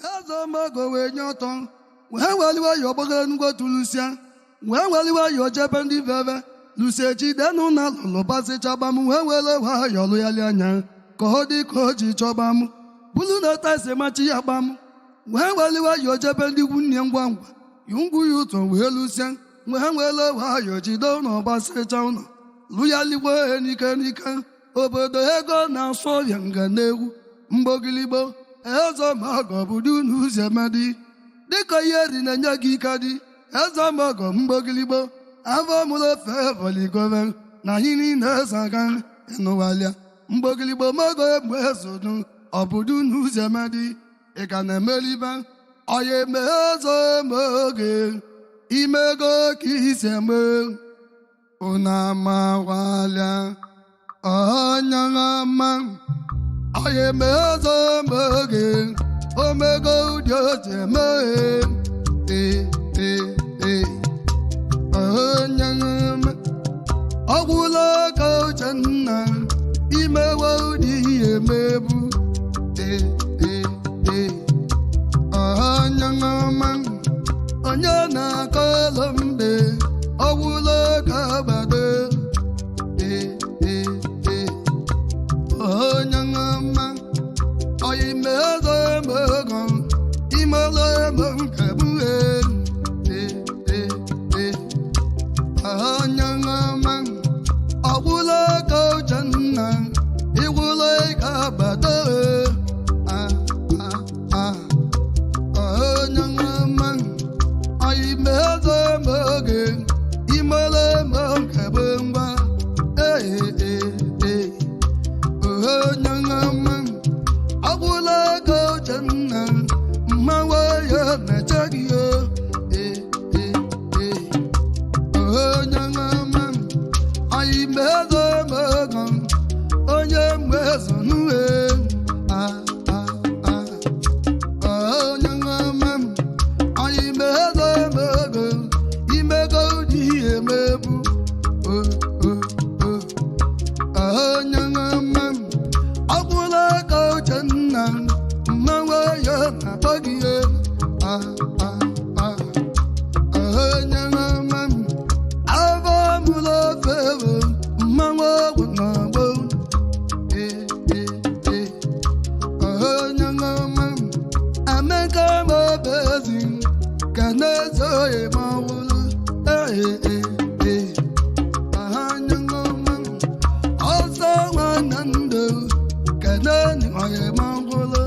Azamago we nyoton. We waliwa yoboga ngo tulusia. We waliwa yojebendi veve. Lusechi denu na lolobase chabamu. We wele wa yolu yalianya. Kohodi koji chobamu. Bulu na taise machi yabamu. We waliwa yojebendi wunyangwangwa. Yungu yuto we lusia. We wele wa yojido no base chauna. Luyaliwa enika. Obodo ego na so yanga newu. Mbogilibo. Azamago budu n'uzemadi dịka ihe ri na-enye gị ike dị Azamago mgbogilibo avamụla fevoligover na anyị niile zaga ịnụwalịa mgbogilibo mago egbe ezodu obudu n'uzemadi ị ka na-emelibe oya eme Azamogo imego ka iseme unamawalịa onyangama I am Azamogo, Omego Dioteme, Awula Kauchana, Imewodi Emebu, Anyangaman, Anyana Columbe, Awula Kabade. I met a muggle, Imala Munkabu, Anyangaman, I will go Jana, it will like a butter. Anyangaman, I met a muggle, Imala Munkabumba, Anyangaman. I will go Jana, my way of Natalia. Oh, young man, I met a muggle, oh, young man, oh, young man, I met a muggle, he may go dear, oh, young man. I will go Jana, my way of buggy. Young man, I've a favor, my way with my bone. Young man, I make a buzzing, can I say my wool? Young man, also one under. I am Angola.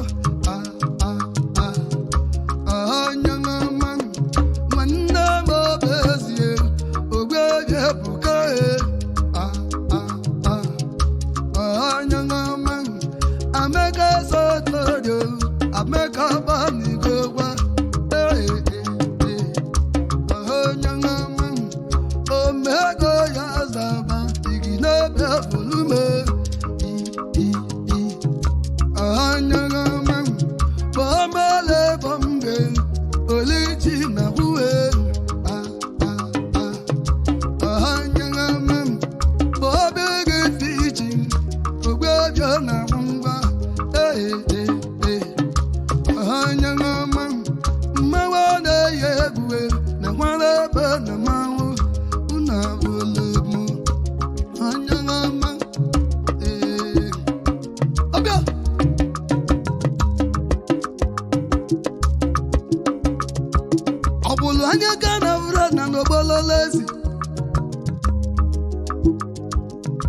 Young man, Manama Bessie, Obey Bouquet. Young man, I make a sort of you, I make a bunny go. Young man, oh, Mego Yazaba, digging up the volume. Anyangaman, Bamale Bambe, Olijina Hue. Anyangaman, Bobby teaching, Obejana Mumba. Anyangaman, Mawana Yegwe, Nawana Banamamu, Unabulumu. Anyangaman, Anya gana vrana no bololezi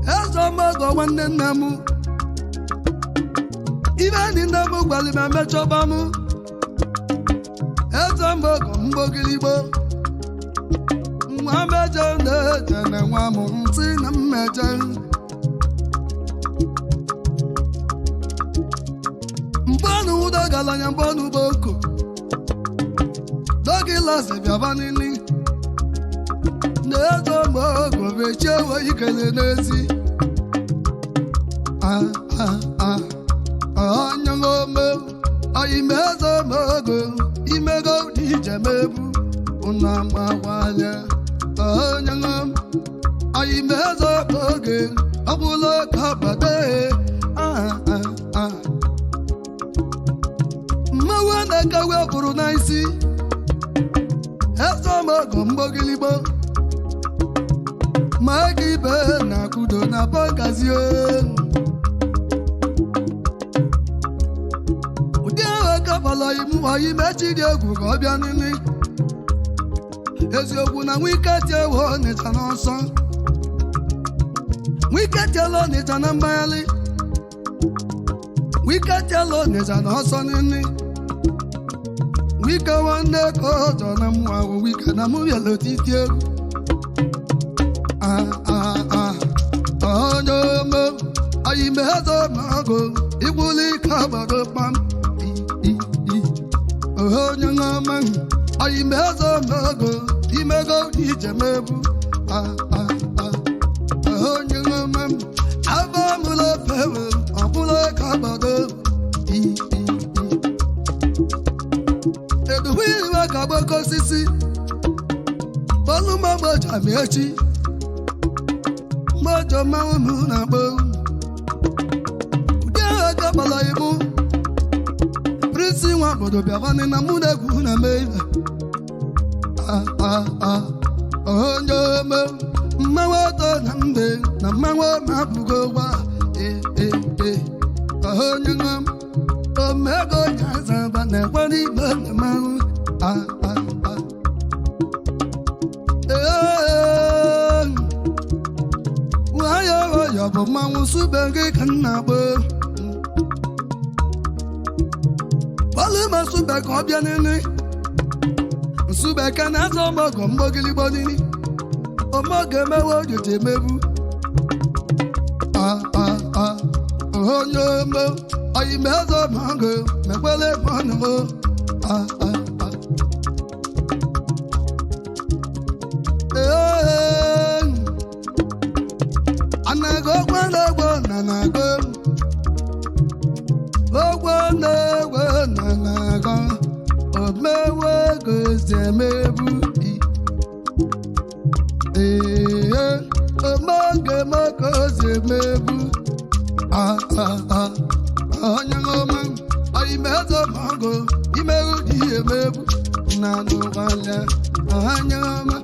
Azamago wanne namu Ibani namu gwali ma mechobamu Azamago mbogilibo Mwa mejo ndeje na mwamu mti na mmeje Mbonu udagalanya mbonu boko Lase biavanini Azamago vechewa ikele nezi Anyangome Aime Azamago Imego dijemebu Unamawanya Anyangom Aime Azamago Abula kabade kawe bụrụ n'isi ezomogo mgbogilibo ma gị ibe na kudo na bọgazie ụdị ahụ kapala imu oyi mechi dị egwu ka ọ bịa nini eziokwu na nwike tiewo Ọnịcha n'ọsọ nwike tiela Ọnịcha na mgbaghalị nwike tiela Ọnịcha n'ọsọ nini wike nwanne ka ọjọ na mmụ ahụ wike na mụ bịala otiti egwu onye ome anyị mezo mago igbuli ka gbado kpam onye ọma anyị mezo mago imego ije mebu onye ọma abamụla pewe ọbụla ka gbado eduwe ka gbakọ osisi olumagboja mechi mgbojo mmanwụ m na-agbo ụdị ahụ kapala ibu prisi nwa obodo bịawanị na mụ na-egwu na meive onye ome mmanwụ ọtọ na mbe na mmanwụ ma abụgo gwa onye nwa omego nyazaba na-ekwe n'igbe na mmanwụ nwayọọ bụ mmanwụ sube gị ka nna gbo bọlụma sube ka ọ bịa nini nsube ka na-aza ọmọgọ mgbogiligbo nini omoge emewe ojiji emebu onye ome oyi mezo mago mekwele mọnụmo anago ogwe na-egwe na na-agụ ogwe na-egwe na na-agụ omewe gozi emebu omoge mokozi emebu onye ọma oyi mezo mago imewu dị emebu na n'ụgbọala onye ọma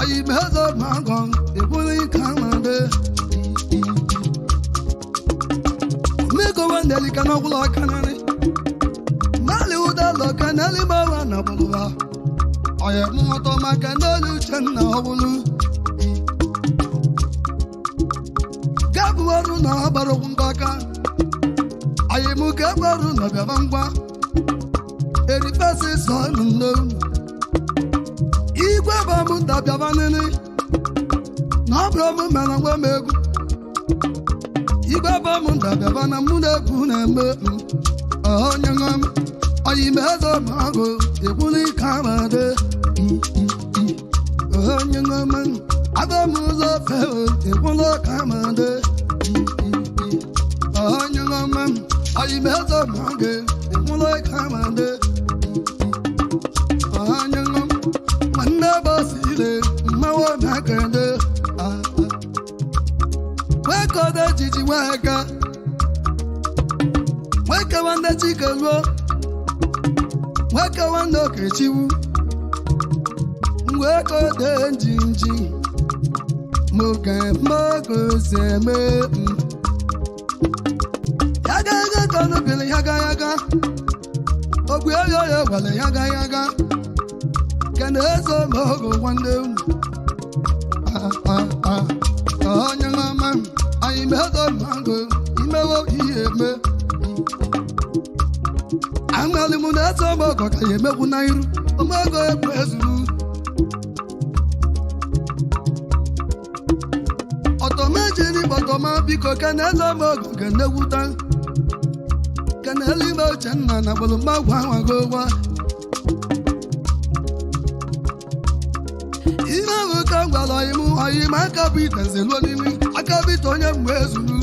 oyi mezo mago ebuli ka nwade mego wandeli ka n'ọgwụlọ kanarị mali ụdalọ ka n'eli gbawa na ọbụlụwa oyi mmụtọ maka n'elu uche nna ọbụlụ gabuwaru na ọgbara okwu mgbaka anyị mụ ka egbaru na bịaba ngwa eripesi sọ nno igwe bụ m nta bịaba nini na ọ bụrụ m mere ngwa m egwu igwe bụ m nta bịaba na mụ na-egwu na-eme onye nwa m oyi mezo mago egbuli ka amade onye nwa m aga m ụzọ feo egbula ka amade onye nwa m oyi mezo mago egbula ka amade onye nwa m nwanne bọsile mmanwụ na-akende nwekọda ejiji nweka nweke nwanne chike ruo nweke nwanne okechiwu nwekọda njinji moge mogozi eme yaga yaga ka ọnụbili yaga yaga ogbu eyo ya gwale yaga yaga kene ezo mogo nwanne unu onye ọma anyị mezo mago imewo ihe eme aṅali mụ na-ezo mogo ka ya emegwu na iru omogo egwu ezuru ọtọmejiri bọtọma biko kene ezo mogo ga-enegwuta kene elime uche nna na gbolomagwu anwago gwa ihe ahụ ka m gwara ọyị ma aka bụ ite nzeluo n'imi aka bụ ite onye mgbe ezuru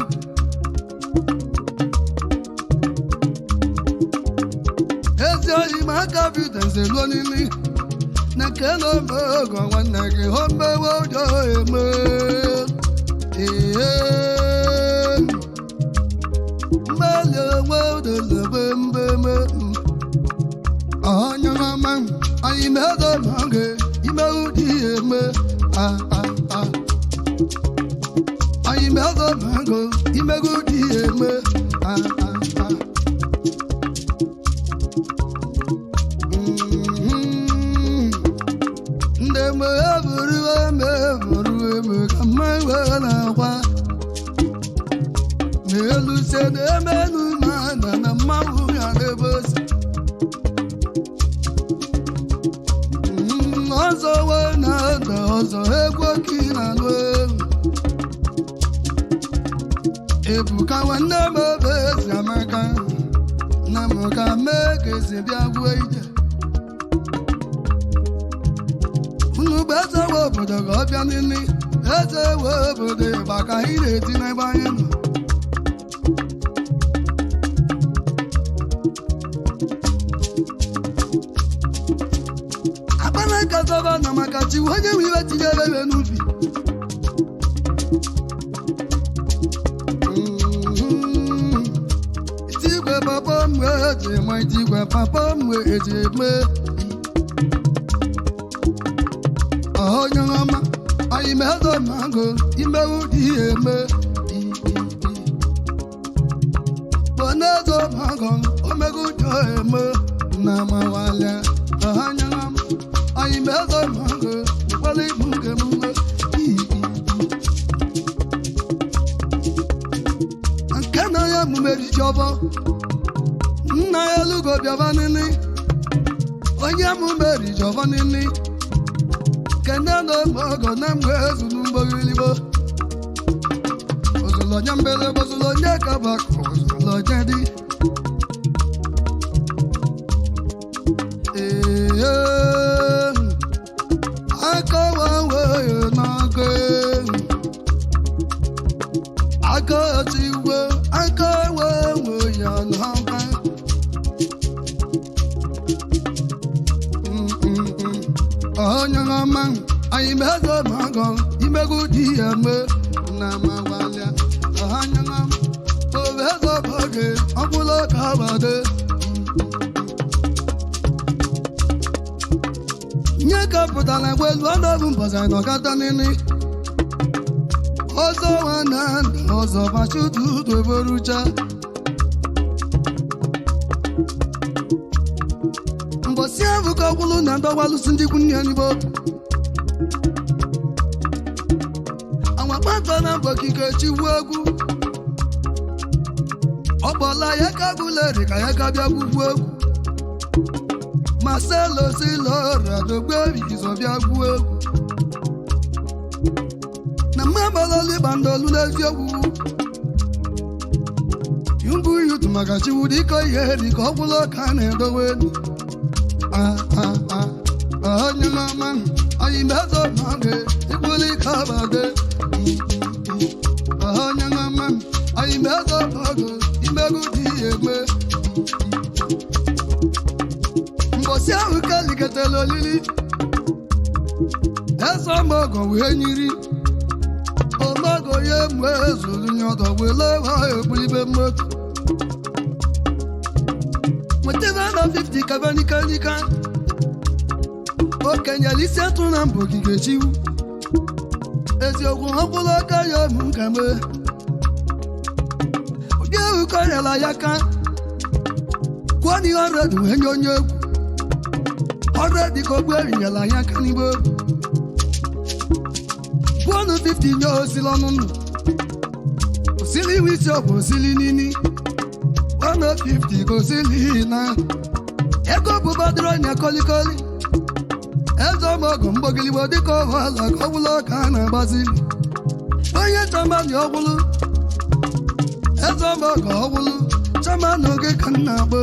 ezi oyi ma aka bụ ite nzeluo n'imi na nke na ome ogo nwanne gị ho mmewe ụjọ eme mmeli onwe udelebe mbeme ọnyụma anyị medo mange ime ụdị eme anyị medo mango imego ụdị eme ndị mgbe eburu eme ka mma iwe na-akwa n'elu se na-eme n'ume na mmanwụ ya n'ebe osi ọzọ wee na-ada ọzọ egwu oke na-alụ ebuka nwanne m ebe ezi amaka na m ka mee ka ezi bịa gbuo ije unu bụ eze we obodo ka ọ bịa n'ili eze we obodo ịba ka anyị na-eti n'ebe anyị nọ akpana na maka chiwu onye nwe iwe tinyere iwe n'ubi itigwe papa mgbe eji eme itigwe papa mgbe eji eme onye ọma anyị medo mango imewu dị eme bonedo mango omegu dị eme na mawale onye ọma anyị medo mango ụkwara ibu nke mgbe nke na ya mumeri jọbọ nna ya lugo bịaba nini onye mumeri jọbọ nini kene no mogo na mgbe ezu n'mgbogilibo ozụlọ nya mbele ozụlọ nye kabaka ozụlọ jadi onye ọma anyị medo mango imego dị eme na mawalịa onye ọma obezo boge ọbụla ka bade nye ka pụtara gwelu ọnọbụ mbọza nọkata nini ọzọ nwana ọzọ bachutu doborucha mbosi ahụ ka ọkwụlụ na ndọgbalụsi ndị kwunye n'igbo anwakpata na mbokike chiwu egwu ọ kpọla ya ka gụleri ka ya ka bịa gwugwu egwu Marcelo silora dogbebizo bịa gwuo egwu na mmabaloli bandolu n'eziokwu yumbu yutu maka chiwu dịka ihe dịka ọkwụlụ ka na-edowe elu onye ọma anyị medo mange ikwuli kabade onye ọma anyị medo mange imegu dị eme mbosi ahụ kaliketela olili eze mogo wee nyiri omogo ya mgbe ezuru nyọdọ wele ha egbulibe mmoto nwetara na 50 kabanikanika okenyere isi atụ na mbụ ogige chiwu eziokwu ọkwụlụ aka ya ụmụ nkame obi ahụ kọnyela ya ka kwuo n'ihe ọrịa wee nye onye egwu ọrịa dịka ogbu erinyela ya aka n'igbo kwuonụ 50 nye osili ọnụnụ osili iwe isi ọbụ osili nini 150 ka osili na ego bụ badoro anya kolikoli eze ọmọgọ mgbogiligbo dịka ọhụala ka ọgwụlụ ọka a na-agbazili onye chamani ọgwụlụ eze ọmọgọ ọgwụlụ chamanụ gị ka m na-agba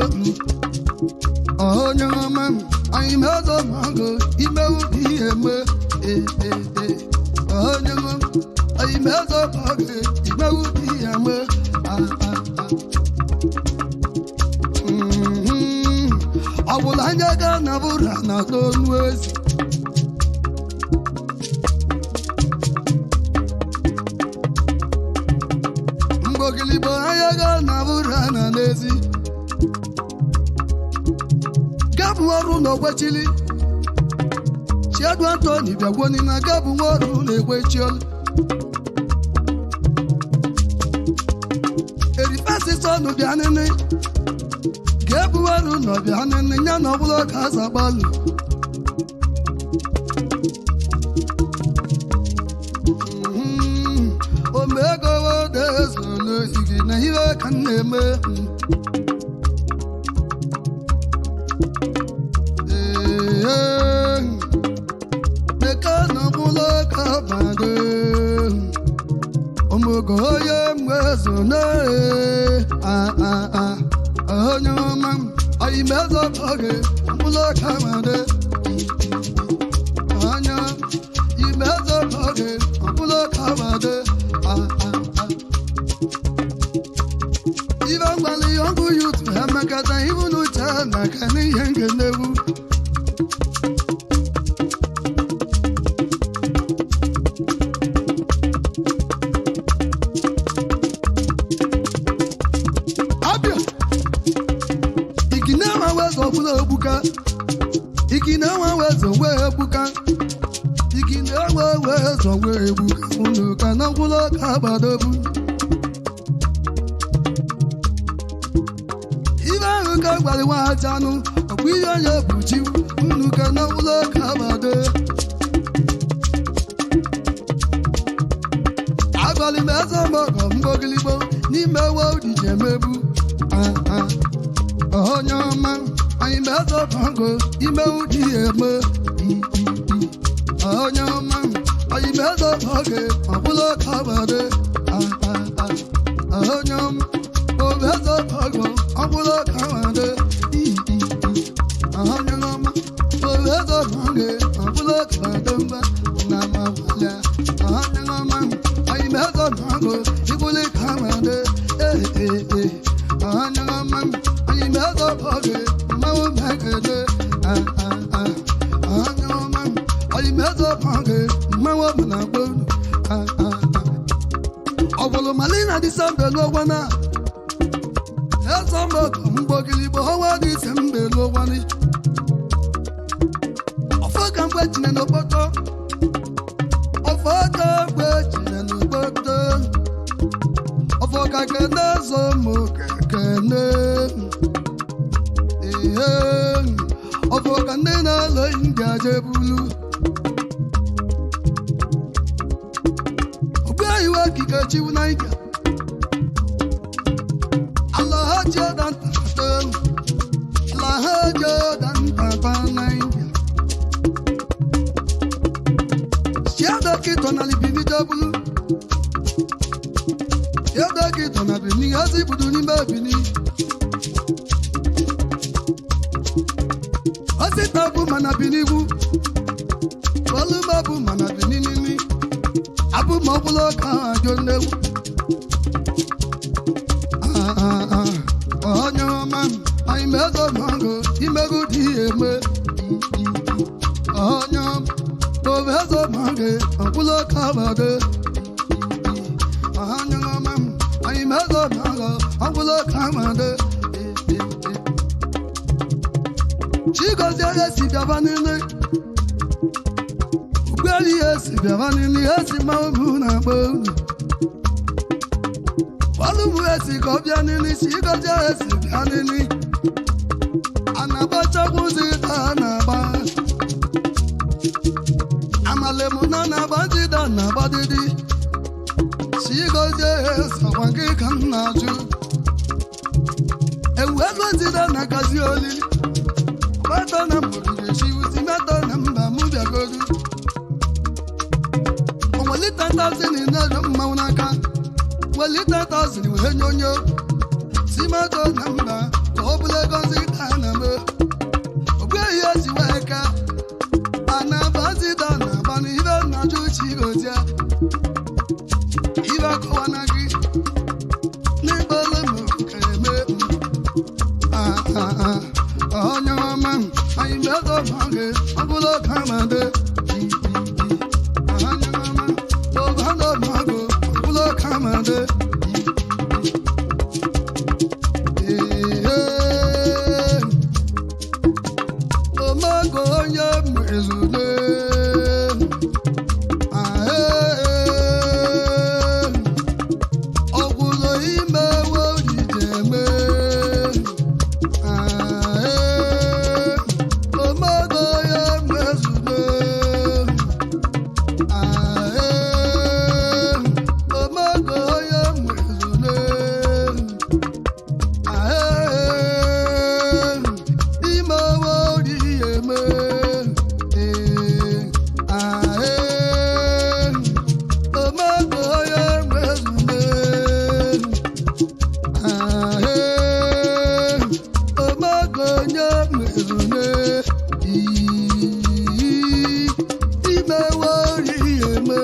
onye ọma anyị medo mango imewu dị eme onye ọma anyị medo mango imewu dị eme ọgwụlụ anya ga na bụrụ na n'onu ezi mgbogilibo anya ga na bụrụ na n'ezi gabụ ọrụ n'ogwechili Chiedu Anthony bịagwoni na ga-ebu nwa ọrụ na-egwechi olu erifasịsọ ọnụ bịa nene ga-ebu ọrụ nọ bịa nene ya na ọbụla ka aza gbalụ omego dezolo igi na ihe ka m na-eme eke na ọbụla ka bado omogo onye mwezo na onye ọma anyị mezo oge ọbụla ka bado anya imezo oge ọbụla ka bado Ivan Bali ọgụ yutu emekata ibu n'uche na ka n'ihe nke n'egwu abịa ikine nwa wezo ọbụla egbuka ikine nwa wezo wee egbuka ikine nwa wezo wee egbuka unu ka na ọbụla ka agbadobu ka gwara nwa ajanụ ọkwa ihe onye bụ ji unu ka na ụlọ ka bado agwali m eze mgbọgọ mgbogiligbo n'ime wodiji emebu onye ọma anyị meze ọgọgọ ime ụdị eme onye ọma anyị meze ọgọgọ ọbụla ka bado onye ọma obezo ọgọ ọbụla ka bado onye ọma obezo ọgọ ọbụla ka bado mba na mawala onye ọma anyị meze ọgọ ibuli ka bado onye ọma anyị meze ọgọ mmanwụ megede onye ọma anyị meze ọgọ mmanwụ na gbolu ọbụlụ malina disembe n'ọgwana ezomọgọ mgbogiligbo ọnwa disembe n'ọgwani ọfọ ka mgbe jine n'okpoto ọfọ ka mgbe jine n'okpoto ọfọ ka kene zomo kekene ọfọ ka ndị na-alụ ndị ajebulu iwe kike chiwu na ike Jordan Papa na India Siada kito na libini jabulu Siada kito na bini hasi budu ni babini Hasi tabu mana bini gu Walu mabu mana bini nini Abu mabulo ka jonnewu onye ọma anyị mezo mango imegu dị eme onye obezo mango ọbụla ka bado onye ọma anyị mezo mango ọbụla ka bado Chigozie esi bịaba n'ile ugbeli esi bịaba n'ile esi ma ụmụ na-agba unu Walumu esi kọbịa n'ili si ịgọzie esi bịa n'ili anabachakwu zida na-agba amalemu na na-agba zida na-agba didi si ịgọzie esi ọkwa gị ka m na-ajụ ewu ego zida na-agazi olili mata na mbogide shiwuzi mata na mba mụ bịagodu onwelita ntazi na mmanwụ n'aka welite taziri wee nyonyo simato na mba ka ọ bụla gozi ka na me ogbeghị ezi wee ka anabazida na aba n'ibe nnaju chigozie ibe akọwa na gị n'ịgbele m ka eme onye ọma anyị mezo gị ọ bụla ka made onye ọma obado mago ọ bụla ka made omago onye mezune ọgwụlọ ime wojijeme omago onye mezune omago onye mezune ime wojijeme omago onye mezune omago onye mezune ime wojijeme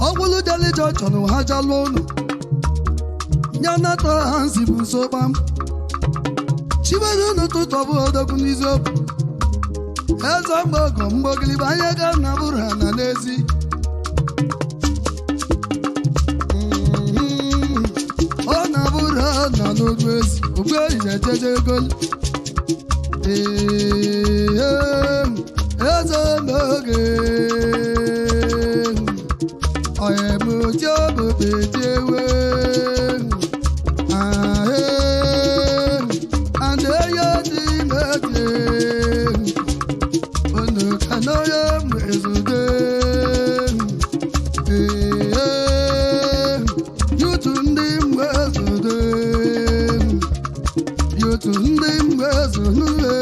ọgwụlụ jelije chọrọ ha jalụ ụlọ nyanata ha nsi bụ nsogba chibedu n'ụtụtụ bụ odogwu n'iziokwu eze mgbago mgbogilibe anya ga na bụrụ ha na n'ezi ọ na-abụrụ ha na n'ogu ezi ogbu eriri ejeje egolu eze n'oge ọ̀yẹ̀mọ̀tí òbòbèdè wé àdéyé ti méje onùkànáyé mèzòdè yóòtù ndị mwezòdè yóòtù ndị mwezònúwé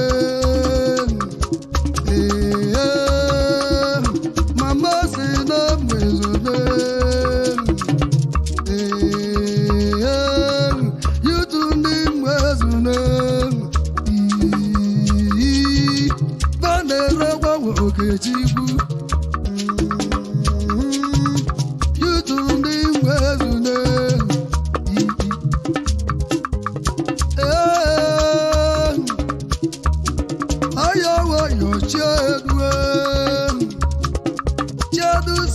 mama si na mwezòdè Okechukwu yutu ndị mwezune ayawoyo chedu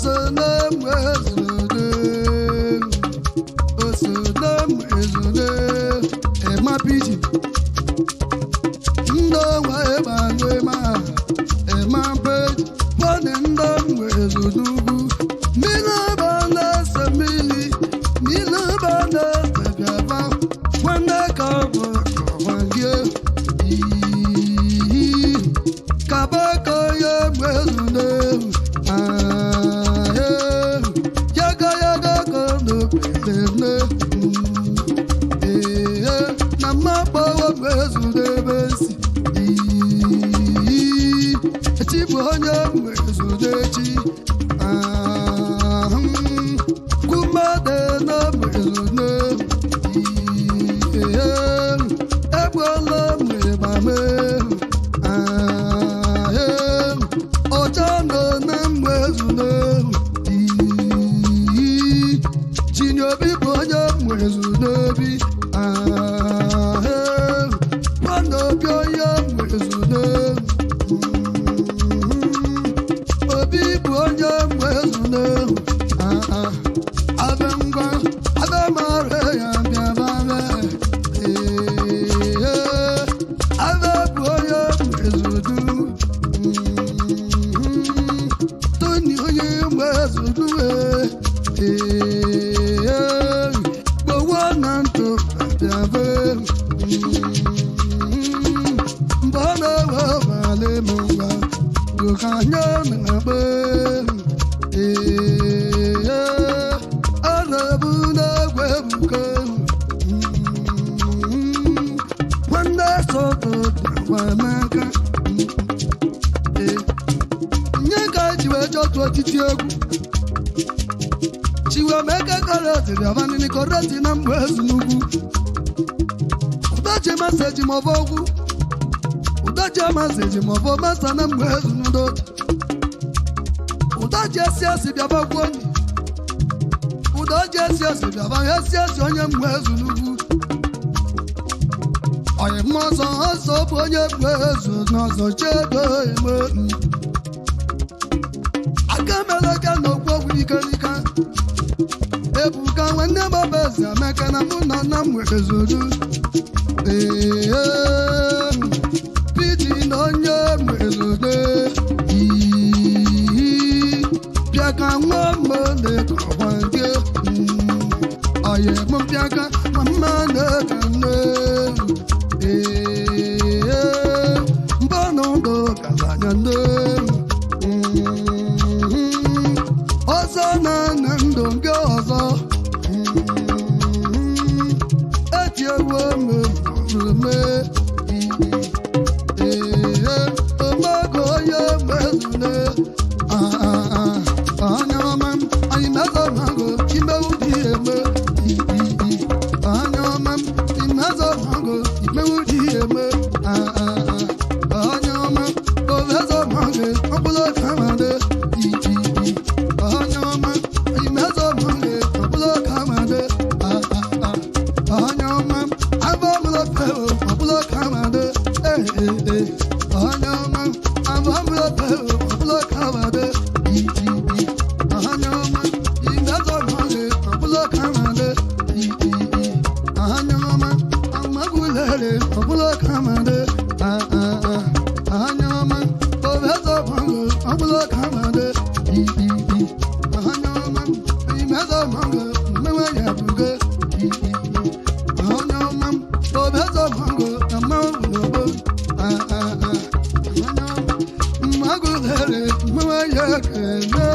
so na mwezune oso na mwezune emapiji ndị onwe ebanwe ma otu otiti egwu Chiwemeka Correct bịabanini Correct na mgbe ezu n'ugwu Udochi maseji maọbụ ogwu Udochi maseji maọbụ masa na mgbe ezu n'udochi Udochi esi bịabagwu onye Udochi esi bịaba esi onye mgbe ezu n'ugwu Oye mmọzọ ọsọ bụ onye mgbe ezu n'ọzọ chedo eme Aka meleka n'okwu ogwu ikerika Ebuka nwanne babezi Emeka na mụ na nna m nwere zuru Piti na onye nwere zuru Bịa ka nwa mma na-ekọwa nke Oye mụ bịa ka mama na-eka nne Mbọnụ ndụ kalanya nne Ọzọ na ndụ nke ọzọ Etiewo mmemme Omago onye mezune Anya ọma m anyị mezọ mago imewu dị eme Anya ọma m imezọ mago imewu dị eme Anya ọma ovezọ mago ọbụla kamade Anya ọma imezọ mago ọbụla kamade Anya ọma abamụla peo ọbụla kamade Anya ọma abamụla peo ọbụla kamade Anya ọma imezọ mago ọbụla kamade Anya ọma amagulere ọbụla kamade Anya ọma ovezọ mago ọbụla kamade Anya ọma imezọ mago mmewe ya bugo Anya ọma ovezọ mago amagulere Anya ọma magulere mmewe ya kene